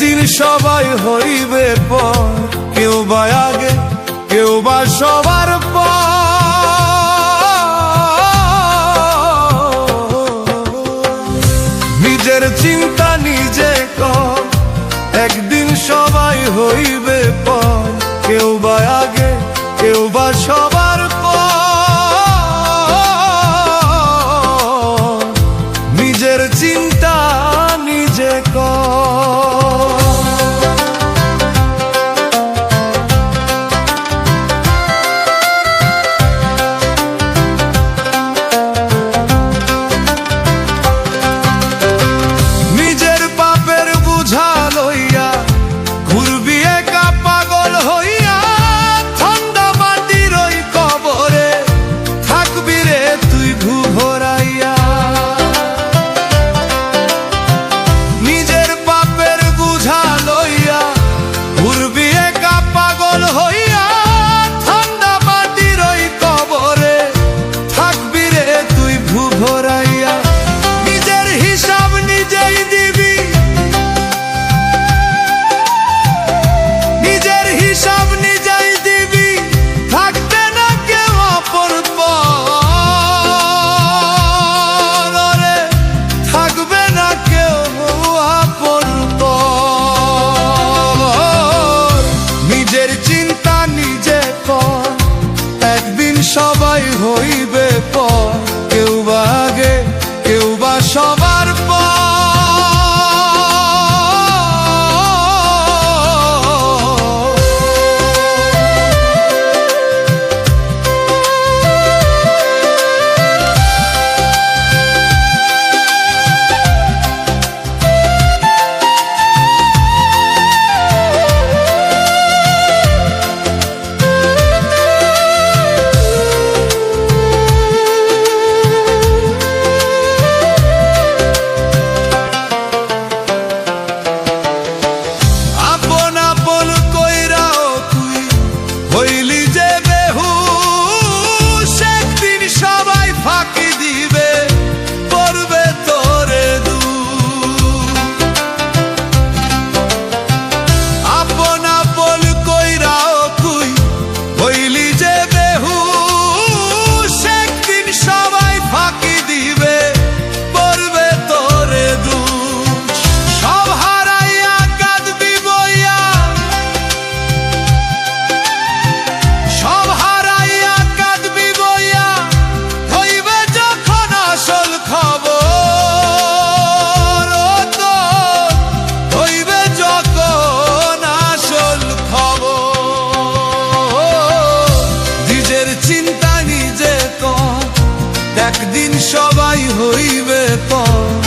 একদিন সবাই হইবে পর, কেউ বা আগে কেউ বা সবার নিজের চিন্তা নিজে কর। একদিন সবাই হইবে পর, কেউ বা আগে কেউ বা সবার নিজের চিন্তা নিজে কর। নিজের পাপের বুঝা লইয়া ঘুরবি একা পাগল হইয়া, ঠান্ডা মাটির ওই কবরে থাকবি রে তুই ঘুঘরাইয়া। নিজের পাপের বুঝা লইয়া ঘুরবি একা পাগল হইয়া, ঠান্ডা মাটির ওই কবরে থাকবি রে তুই ঘুঘরাইয়া। নিজের হিসাব নিজেই দিবি, নিজের হিসাব নিজেই দিবি, থাকবে না কেউ আপন পর, থাকবে না কেউ আপন পর। নিজের চিন্তা নিজে কর, একদিন সবাই হইবে পর, কেউ বা আগে কেউ বা সবার হইলি যে বেহুশ, একদিন সবাই ফাঁকি দিবে, পড়বে তোরে দূর। আপন আপন কইরাও তুই হইলি যে বেহুশ, একদিন সবাই ফাঁকি দিবে, পড়বে তোরে দূর। সব হারাইয়া কাঁদবি বইয়া, সব হারাইয়া কাঁদবি বইয়া, হইবে যখন আসল খবর, হইবে যখন আসল খবর। নিজের চিন্তা নিজে কর, একদিন সবাই হইবে পর।